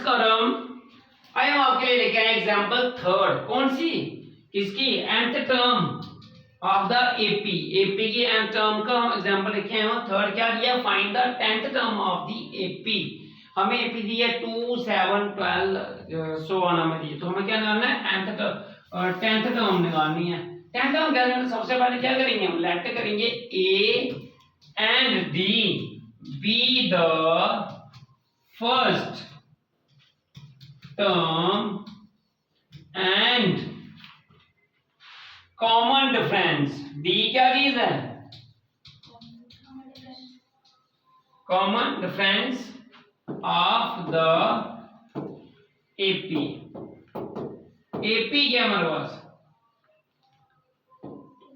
नमस्कारम। आए हम आपके लिए लेके आए एग्जांपल थर्ड। कौन सी? किसकी? nth term of the AP. AP की nth टर्म का हम एग्जांपल लेके आए हैं। थर्ड क्या दिया? Find the 10th term of the AP. हमें एपी दी है 2 7 12 सो ऑन हमें दी है, तो हमें क्या निकालना है? nth टर्म 10th टर्म निकालनी है। 10th टर्म क्या निकालना? सबसे पहले क्या करेंगे हम? लेट करेंगे a and d be the first term and common difference। d क्या चीज है? common difference of the AP। AP क्या हमारे पास?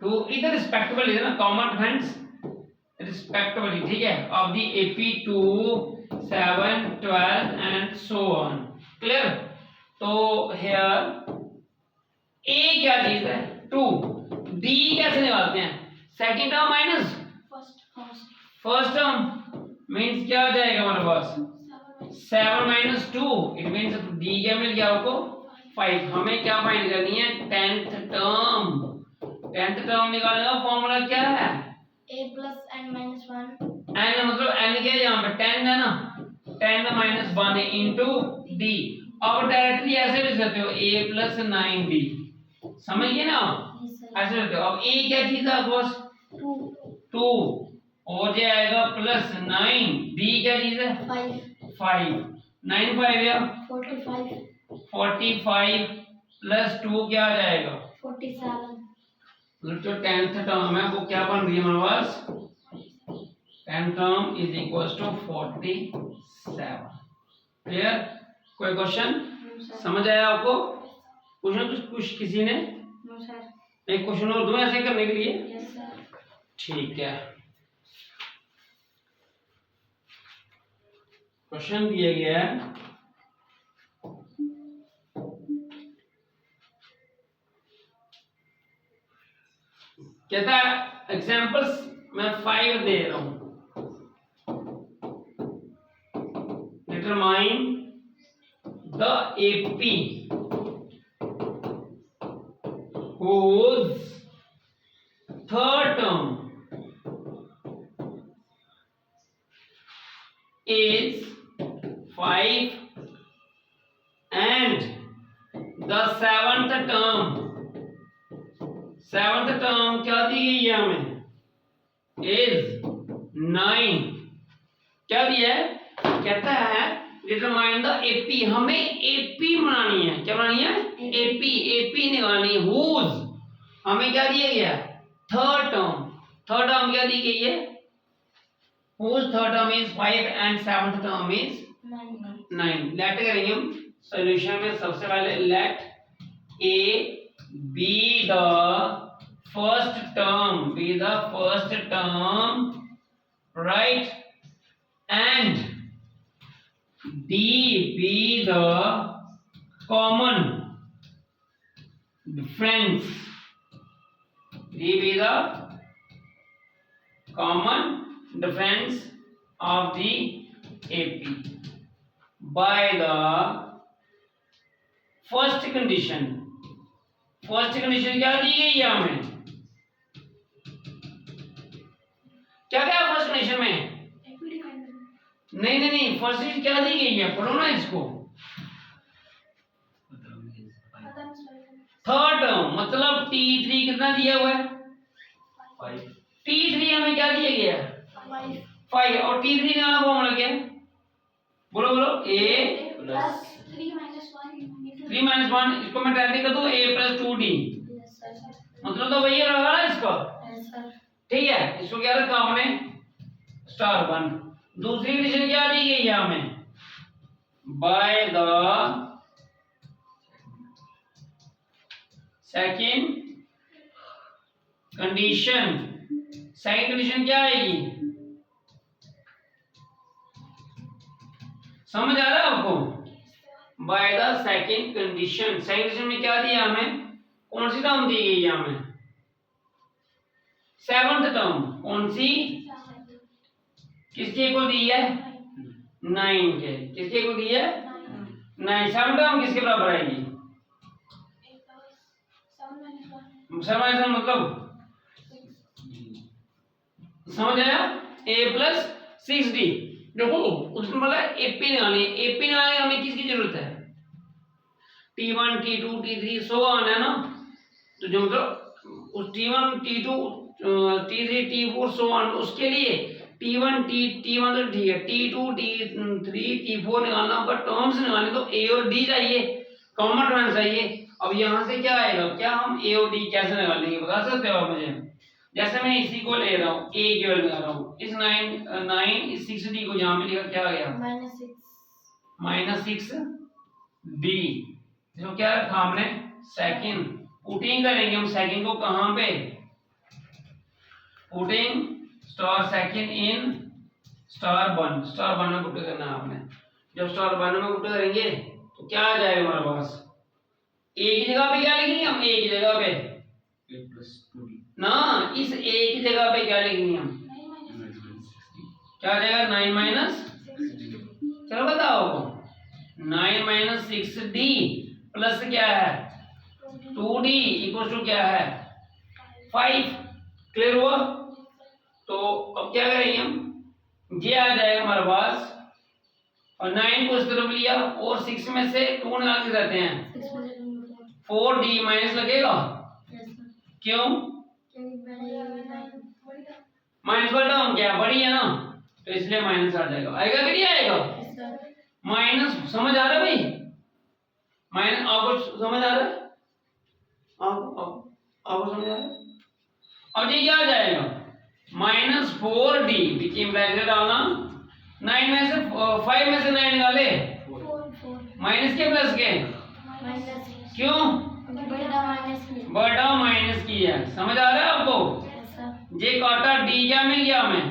टू इधर रिस्पेक्टेबल है ना, कॉमन डिफरेंस रिस्पेक्टेबली, ठीक है, of the AP 2 7 12 and so on. Clear? तो हियर A क्या चीज है? 2। D कैसे निकालते हैं? Second term minus first term means क्या आ जाएगा हमारे पास? 7 माइनस 2, इट मींस D क्या मिल गया आपको? 5। हमें क्या फाइंड करनी है? 10th term. 10th टर्म निकालने का फॉर्मूला क्या है? a plus n minus 1। n मतलब n क्या है यहाँ पे? 10 है ना, 10 minus 1 into d। अब डायरेक्टली ऐसे लिख सकते हो a plus 9d। समझ गए ना? ऐसे लिखते हो। अब a क्या चीज है आपके पास? 2 हो जाएगा प्लस 9। d क्या चीज है? 5। 9 5 या 45 प्लस 2 क्या आ जाएगा? 47। जो 10th टर्म है वो क्या बन रही है हमारे पास? 10th term is equals to 47। Clear? कोई क्वेश्चन समझ आया आपको? क्वेश्चन कुछ किसी ने? No sir. एक क्वेश्चन और दूं ऐसे करने के लिए? Yes sir. ठीक है। क्वेश्चन दिया गया है, कहता है एग्जांपल्स मैं 5 दे रहा हूं। Determine the AP whose third term is 5 and the 7th term क्या दी गई है हमें? is 9। क्या दिया है? कहता है डिटरमाइन द एपी। हमें एपी बनानी है। क्या बनानी है? एपी निकालनी है। whose हमें क्या दिया गया? थर्ड टर्म क्या दी गई है? whose third term is 5 and 7th term is 9। Late करेंगे हम सॉल्यूशन में। सबसे पहले late a be the first term, right, and d be the common difference, of the AP by the first condition। First condition क्या दी गई है हमें? क्या क्या फर्स्ट कंडीशन में? नहीं फर्स्ट चीज क्या दी गई है? पढ़ो ना इसको। थर्ड टर्म मतलब T3 कितना दिया हुआ है? 5। T3 हमें क्या दिया गया है? 5। और T3 का फॉर्मूला क्या है? बोलो a प्लस 3 minus 1, इसको मैं डायरेक्टली कर दूं a plus 2d। मतलब तो वही रहा ना इसका। ठीक है, इसको क्या रखा हमने? स्टार 1। दूसरी कंडीशन क्या दी गई है हमें? By the second condition. Second condition क्या आएगी? समझ आ रहा है आपको? By the second condition. Second condition में क्या दिया हमें? कौन सी टर्म दी गई है हमें? 7th term. कौन सी? किसके इक्वल दी है? 9 के। किसके इक्वल दी है? नहीं, 7 टर्म किसके बराबर आएगी? 7 माइनस 1 मतलब समझ आया? a plus 6d। देखो उसमें बोला एपी निकालनी है। एपी निकालने हमें किसकी जरूरत है? t1 t2 t3 so on है ना। तो जो मतलब उस t1 t2 t3 t4 so on, उसके लिए t1 t1 तो ठीक है, t2 t3 t4 निकालना होगा, टर्म्स निकालने तो a और d चाहिए, कॉमन टर्म चाहिए। अब यहाँ से क्या आएगा? क्या हम a और d कैसे निकालेंगे बता सकते हो आप मुझे? जैसे मैं इसी को ले रहा हूँ, a की वैल्यू निकाल रहा हूँ, इस 9 इस 6d को यहाँ पे लिखा, क्या आ गया? -6d। इसको क्या रखा हमने? सेकंड। पुटिंग करेंगे हम सेकंड को कहाँ पे? Putting star second in star 1। Star 1 में पुट करना है आपने। जब स्टार 1 में पुट करेंगे तो क्या आ जाएगा हमारे पास? a की जगह पे क्या लिखेंगे हम? a की जगह पे a प्लस 2d ना, इस a की जगह पे क्या लिखेंगे हम? क्या आ जाएगा? 9 माइनस, चलो बताओ, 9 माइनस 6d प्लस क्या है? 2d इक्वल टू क्या है? 5। क्लियर हुआ? तो अब क्या करेंगे हम? ये आ जाएगा हमारे पास, और 9 को इस तरफ लिया और 6 में से 2 निकाल के रहते हैं, 4d माइनस लगेगा। क्यों? माइनस वाला टर्म क्या बड़ी है ना, तो इसलिए माइनस आ जाएगा। आएगा कि नहीं आएगा? माइनस समझ आ रहा है भाई? माइनस आपको समझ आ रहा है? आपको समझ आ रहा है? अब ये क्या आ जाएगा? -4d बीच ब्रैकेट डालना, 9 में से 5 में से 9 निकाले, माइनस के प्लस के? क्यों? बड़ा माइनस की है। समझ आ रहा है आपको? जे काटा डी क्या मिल गया हमें?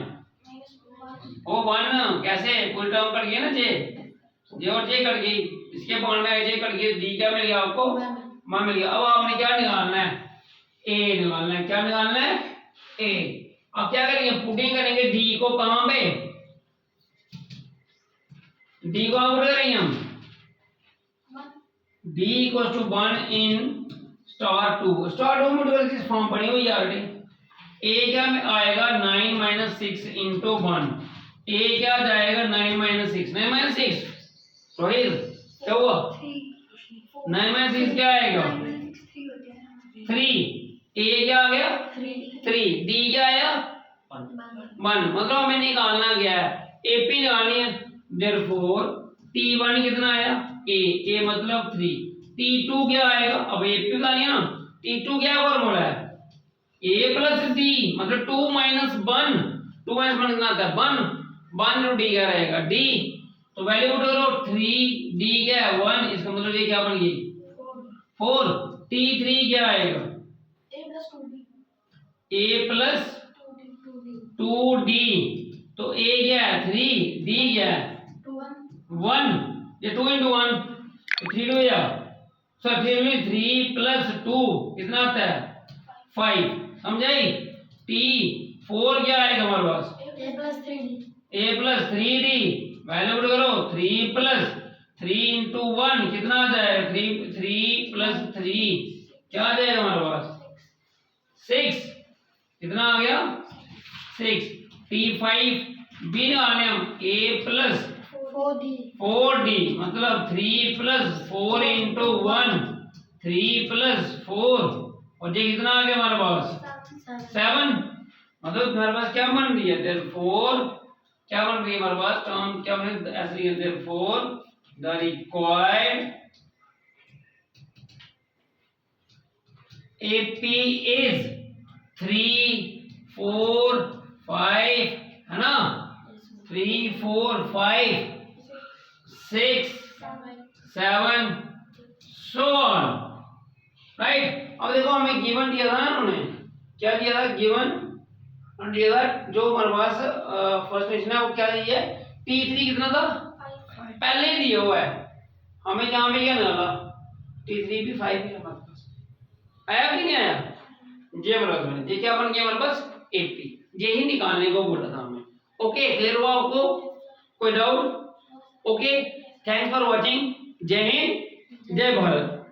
ओ 1। कैसे? पूरी टर्म कट गई ना, जे और जे कट गई, इसके पॉइंट में जे कट गई, डी क्या मिल गया आपको? 1 मिल गया। अब आपने क्या निकालना है? a निकालना है। क्या निकालना है? a। अब क्या करेंगे? पुटिंग करेंगे d को कहां पे? d को पुट करेंगे हम, d equal to 1 in star 2। Star 2 में पुट करके फॉर्म पड़ी हुई है ऑलरेडी। a क्या में आएगा? 9 माइनस 6 इंटू 1। a क्या जाएगा? 9 माइनस 6। 9 माइनस 6 रोहित क्या हुआ? 9 माइनस 6 क्या आएगा? 3। a क्या आ गया? 3। d क्या आया? 1। मतलब हमें निकालना क्या है? ap निकालनी है। देयरफॉर t1 कितना आया? a मतलब 3। t2 क्या आएगा? अब ap निकालनी है ना, t2 क्या फॉर्मूला है? a प्लस d मतलब 2 माइनस 1। 2 माइनस 1 कितना आता है? 1 तो d क्या रहेगा? d। तो वैल्यू पुट करो, 3 d क्या है? 1। इसका मतलब ये क्या बन गई? 4। t3 क्या आएगा? a plus 2d। तो a क्या है? 3। d क्या है? 1। ये 2 into 1 तो 3 2 या सर 3 प्लस 2 कितना आता है? 5। समझाई? t4 क्या आएगा हमारे पास? a plus 3d। Value put करो, 3 प्लस 3 into 1 कितना आ जाएगा? 3 प्लस 3 क्या आ जाएगा हमारे पास? 6। कितना आ गया? 6। t5 b निकालने हम, a प्लस 4d मतलब 3 प्लस 4 इंटू 1, 3 प्लस 4, और ये कितना आ गया हमारे पास? 7। मतलब हमारे पास क्या बन रही है? देयरफॉर क्या बन रही है हमारे पास? टर्म क्या बन रही है? ऐसे ही therefore the required AP is 3 4 5 है ना, 3 4 5 6 7 so on, राइट। अब देखो हमें गिवन दिया था ना, उन्होंने क्या दिया था? गिवन दिया था जो हमारे पास फर्स्ट क्वेश्चन है वो क्या दिया है? t3 कितना था? पहले ही दिया हुआ है, हमें जहां पे क्या निकाला? t3 भी 5 ही हमारे पास आया कि नहीं आया? ये बराबर, ये क्या बन गया हमारे पास? AP। यही निकालने को बोला था हमें। ओके, क्लियर हुआ आपको? कोई doubt? Okay, thanks for watching जय हिंद जय भारत।